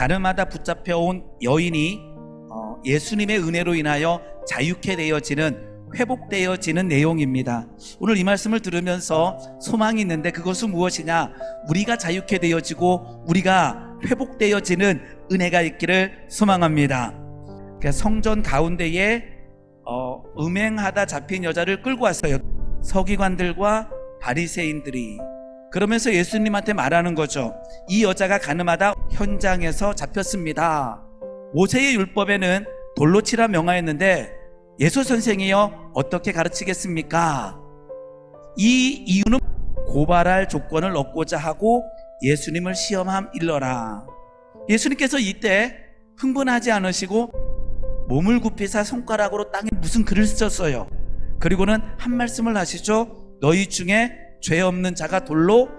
가늠하다 붙잡혀온 여인이 예수님의 은혜로 인하여 자유케 되어지는, 회복되어지는 내용입니다. 오늘 이 말씀을 들으면서 소망이 있는데, 그것은 무엇이냐? 우리가 자유케 되어지고 우리가 회복되어지는 은혜가 있기를 소망합니다. 성전 가운데에 음행하다 잡힌 여자를 끌고 왔어요. 서기관들과 바리새인들이. 그러면서 예수님한테 말하는 거죠. 이 여자가 가늠하다 현장에서 잡혔습니다. 모세의 율법에는 돌로 치라 명하였는데 예수 선생이여 어떻게 가르치겠습니까? 이 이유는 고발할 조건을 얻고자 하고 예수님을 시험함 일러라. 예수님께서 이때 흥분하지 않으시고 몸을 굽히사 손가락으로 땅에 무슨 글을 쓰셨어요. 그리고는 한 말씀을 하시죠. 너희 중에 죄 없는 자가 돌로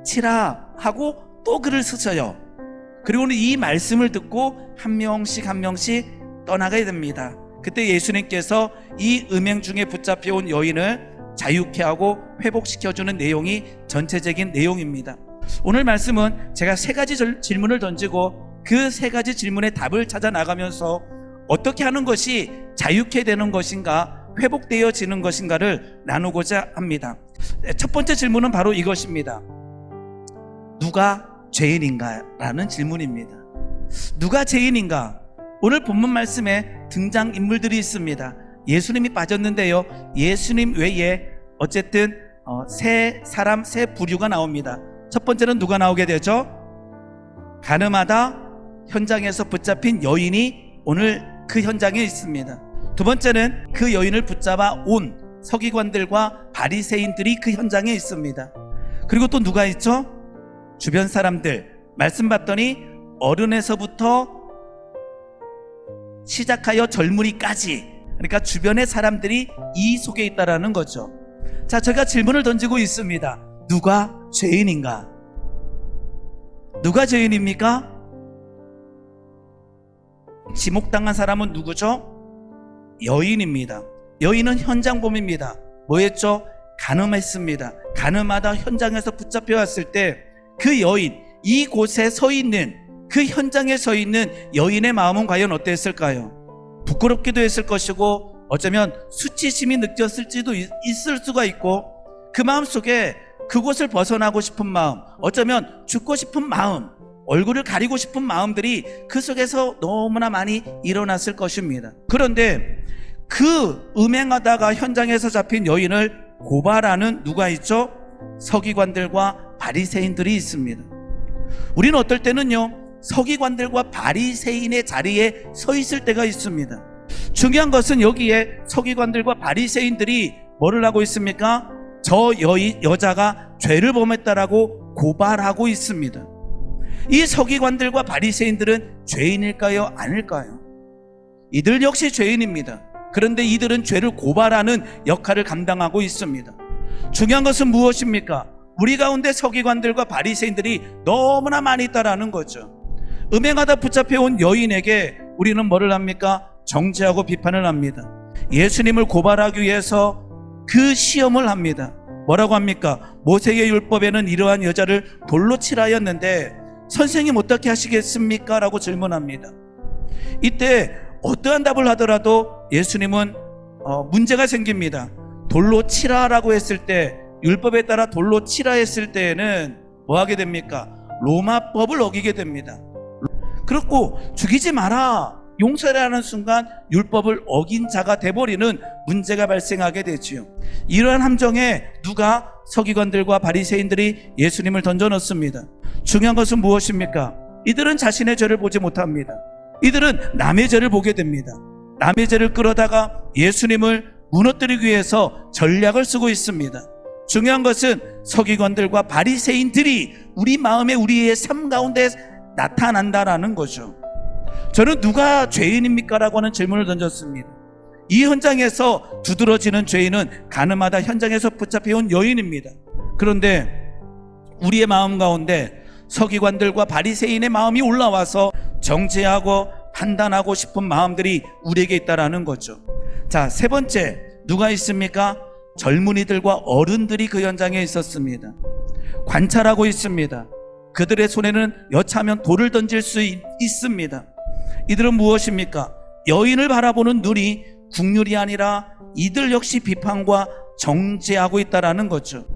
치라 하고 또 글을 쓰셔요. 그리고는 이 말씀을 듣고 한 명씩 한 명씩 떠나가야 됩니다. 그때 예수님께서 이 음행 중에 붙잡혀온 여인을 자유케 하고 회복시켜주는 내용이 전체적인 내용입니다. 오늘 말씀은 제가 세 가지 질문을 던지고 그 세 가지 질문의 답을 찾아 나가면서 어떻게 하는 것이 자유케 되는 것인가, 회복되어지는 것인가를 나누고자 합니다. 첫 번째 질문은 바로 이것입니다. 누가 죄인인가? 라는 질문입니다. 누가 죄인인가? 오늘 본문 말씀에 등장인물들이 있습니다. 예수님이 빠졌는데요, 예수님 외에 어쨌든 세 사람, 세 부류가 나옵니다. 첫 번째는 누가 나오게 되죠? 가늠하다 현장에서 붙잡힌 여인이 오늘 그 현장에 있습니다. 두 번째는 그 여인을 붙잡아 온 서기관들과 바리새인들이 그 현장에 있습니다. 그리고 또 누가 있죠? 주변 사람들. 말씀 봤더니 어른에서부터 시작하여 젊은이까지, 그러니까 주변의 사람들이 이 속에 있다라는 거죠. 자, 제가 질문을 던지고 있습니다. 누가 죄인인가? 누가 죄인입니까? 지목당한 사람은 누구죠? 여인입니다. 여인은 현장범입니다. 뭐였죠? 가늠했습니다. 가늠하다 현장에서 붙잡혀 왔을 때 그 여인, 이곳에 서 있는, 그 현장에 서 있는 여인의 마음은 과연 어땠을까요? 부끄럽기도 했을 것이고 어쩌면 수치심이 느꼈을지도 있을 수가 있고, 그 마음 속에 그곳을 벗어나고 싶은 마음, 어쩌면 죽고 싶은 마음, 얼굴을 가리고 싶은 마음들이 그 속에서 너무나 많이 일어났을 것입니다. 그런데 그 음행하다가 현장에서 잡힌 여인을 고발하는 누가 있죠? 서기관들과 바리새인들이 있습니다. 우리는 어떨 때는요, 서기관들과 바리새인의 자리에 서 있을 때가 있습니다. 중요한 것은 여기에 서기관들과 바리새인들이 뭐를 하고 있습니까? 저 여자가 죄를 범했다라고 고발하고 있습니다. 이 서기관들과 바리새인들은 죄인일까요? 아닐까요? 이들 역시 죄인입니다. 그런데 이들은 죄를 고발하는 역할을 감당하고 있습니다. 중요한 것은 무엇입니까? 우리 가운데 서기관들과 바리새인들이 너무나 많이 있다라는 거죠. 음행하다 붙잡혀온 여인에게 우리는 뭐를 합니까? 정죄하고 비판을 합니다. 예수님을 고발하기 위해서 그 시험을 합니다. 뭐라고 합니까? 모세의 율법에는 이러한 여자를 돌로 치라 하였는데 선생님 어떻게 하시겠습니까? 라고 질문합니다. 이때 어떠한 답을 하더라도 예수님은 문제가 생깁니다. 돌로 치라라고 했을 때, 율법에 따라 돌로 치라 했을 때에는 뭐 하게 됩니까? 로마법을 어기게 됩니다. 그렇고 죽이지 마라, 용서라는 순간 율법을 어긴 자가 돼버리는 문제가 발생하게 되지요. 이러한 함정에 누가? 서기관들과 바리새인들이 예수님을 던져넣습니다. 중요한 것은 무엇입니까? 이들은 자신의 죄를 보지 못합니다. 이들은 남의 죄를 보게 됩니다. 남의 죄를 끌어다가 예수님을 무너뜨리기 위해서 전략을 쓰고 있습니다. 중요한 것은 서기관들과 바리새인들이 우리 마음에, 우리의 삶 가운데 나타난다라는 거죠. 저는 누가 죄인입니까? 라고 하는 질문을 던졌습니다. 이 현장에서 두드러지는 죄인은 가늠하다 현장에서 붙잡혀온 여인입니다. 그런데 우리의 마음 가운데 서기관들과 바리새인의 마음이 올라와서 정죄하고 판단하고 싶은 마음들이 우리에게 있다라는 거죠. 자, 세 번째, 누가 있습니까? 젊은이들과 어른들이 그 현장에 있었습니다. 관찰하고 있습니다. 그들의 손에는 여차하면 돌을 던질 수 있습니다. 이들은 무엇입니까? 여인을 바라보는 눈이 국률이 아니라 이들 역시 비판과 정죄하고 있다라는 거죠.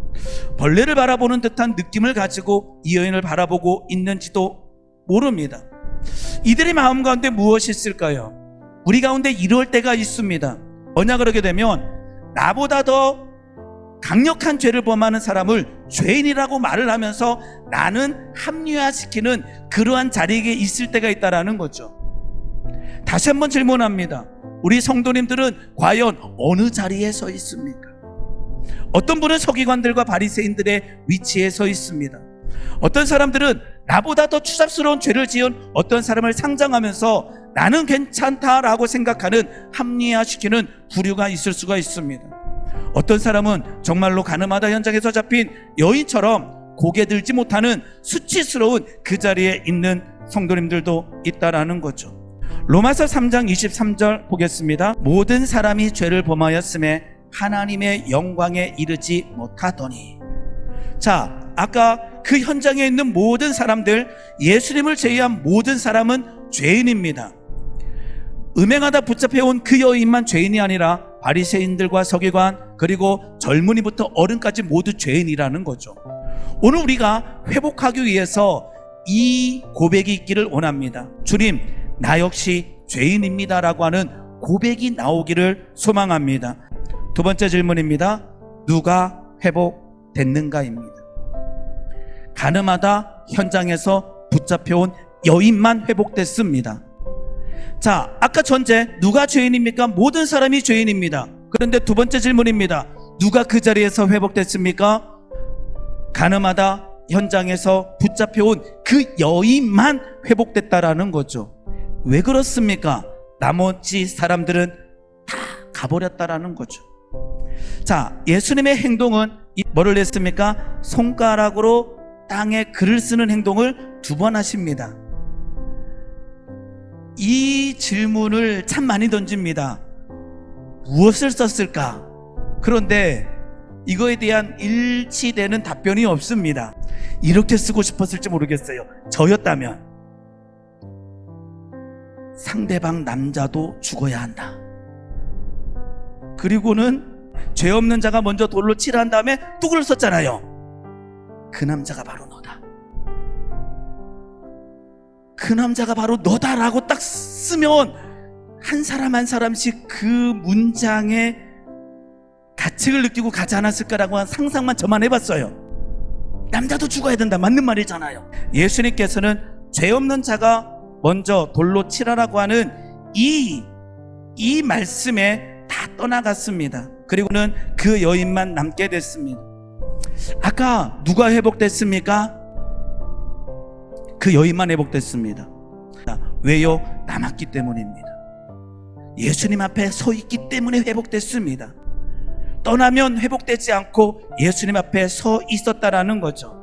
벌레를 바라보는 듯한 느낌을 가지고 이 여인을 바라보고 있는지도 모릅니다. 이들의 마음 가운데 무엇이 있을까요? 우리 가운데 이럴 때가 있습니다. 뭐냐 그러게 되면 나보다 더 강력한 죄를 범하는 사람을 죄인이라고 말을 하면서 나는 합리화시키는 그러한 자리에 있을 때가 있다라는 거죠. 다시 한번 질문합니다. 우리 성도님들은 과연 어느 자리에 서 있습니까? 어떤 분은 서기관들과 바리새인들의 위치에 서 있습니다. 어떤 사람들은 나보다 더 추잡스러운 죄를 지은 어떤 사람을 상정하면서 나는 괜찮다라고 생각하는 합리화시키는 부류가 있을 수가 있습니다. 어떤 사람은 정말로 가늠하다 현장에서 잡힌 여인처럼 고개 들지 못하는 수치스러운 그 자리에 있는 성도님들도 있다라는 거죠. 로마서 3장 23절 보겠습니다. 모든 사람이 죄를 범하였음에 하나님의 영광에 이르지 못하더니. 자, 아까 그 현장에 있는 모든 사람들, 예수님을 제외한 모든 사람은 죄인입니다. 음행하다 붙잡혀온 그 여인만 죄인이 아니라 바리새인들과 서기관 그리고 젊은이부터 어른까지 모두 죄인이라는 거죠. 오늘 우리가 회복하기 위해서 이 고백이 있기를 원합니다. 주님, 나 역시 죄인입니다 라고 하는 고백이 나오기를 소망합니다. 두 번째 질문입니다. 누가 회복됐는가입니다. 가늠하다 현장에서 붙잡혀온 여인만 회복됐습니다. 자, 아까 전제 누가 죄인입니까? 모든 사람이 죄인입니다. 그런데 두 번째 질문입니다. 누가 그 자리에서 회복됐습니까? 가늠하다 현장에서 붙잡혀온 그 여인만 회복됐다라는 거죠. 왜 그렇습니까? 나머지 사람들은 다 가버렸다라는 거죠. 자, 예수님의 행동은 뭐를 했습니까? 손가락으로 땅에 글을 쓰는 행동을 2번 하십니다. 이 질문을 참 많이 던집니다. 무엇을 썼을까? 그런데 이거에 대한 일치되는 답변이 없습니다. 이렇게 쓰고 싶었을지 모르겠어요. 저였다면 상대방 남자도 죽어야 한다. 그리고는 죄 없는 자가 먼저 돌로 치라 한 다음에 또 글을 썼잖아요. 그 남자가 바로 너다. 그 남자가 바로 너다라고 딱 쓰면 한 사람 한 사람씩 그 문장에 가책을 느끼고 가지 않았을까라고 한 상상만 저만 해봤어요. 남자도 죽어야 된다. 맞는 말이잖아요. 예수님께서는 죄 없는 자가 먼저 돌로 치라라고 하는 이 말씀에 다 떠나갔습니다. 그리고는 그 여인만 남게 됐습니다. 아까 누가 회복됐습니까? 그 여인만 회복됐습니다. 왜요? 남았기 때문입니다. 예수님 앞에 서 있기 때문에 회복됐습니다. 떠나면 회복되지 않고 예수님 앞에 서 있었다라는 거죠.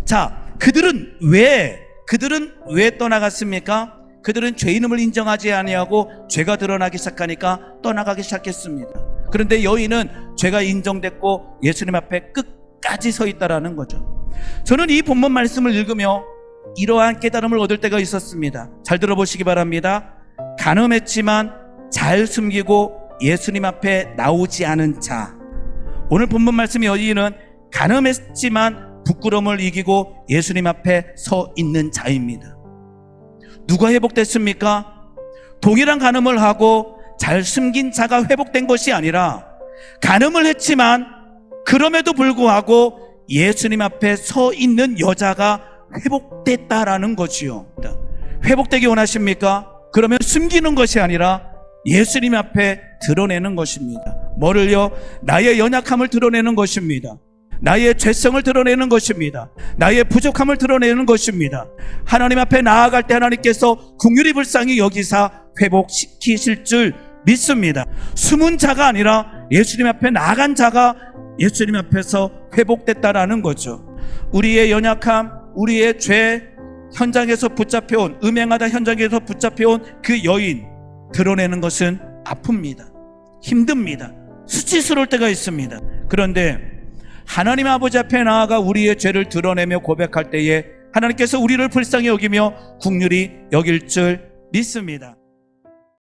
자, 그들은 왜 떠나갔습니까? 그들은 죄인임을 인정하지 아니하고 죄가 드러나기 시작하니까 떠나가기 시작했습니다. 그런데 여인은 죄가 인정됐고 예수님 앞에 끝까지 서 있다라는 거죠. 저는 이 본문 말씀을 읽으며 이러한 깨달음을 얻을 때가 있었습니다. 잘 들어보시기 바랍니다. 가늠했지만 잘 숨기고 예수님 앞에 나오지 않은 자. 오늘 본문 말씀의 여인은 가늠했지만 부끄러움을 이기고 예수님 앞에 서 있는 자입니다. 누가 회복됐습니까? 동일한 가늠을 하고 잘 숨긴 자가 회복된 것이 아니라 가늠을 했지만 그럼에도 불구하고 예수님 앞에 서 있는 여자가 회복됐다라는 것이요. 회복되기 원하십니까? 그러면 숨기는 것이 아니라 예수님 앞에 드러내는 것입니다. 뭐를요? 나의 연약함을 드러내는 것입니다. 나의 죄성을 드러내는 것입니다. 나의 부족함을 드러내는 것입니다. 하나님 앞에 나아갈 때 하나님께서 긍휼히 불쌍히 여기사 회복시키실 줄 믿습니다. 숨은 자가 아니라 예수님 앞에 나아간 자가 예수님 앞에서 회복됐다라는 거죠. 우리의 연약함, 우리의 죄, 현장에서 붙잡혀온, 음행하다 현장에서 붙잡혀온 그 여인, 드러내는 것은 아픕니다. 힘듭니다. 수치스러울 때가 있습니다. 그런데 하나님 아버지 앞에 나아가 우리의 죄를 드러내며 고백할 때에 하나님께서 우리를 불쌍히 여기며 긍휼히 여길 줄 믿습니다.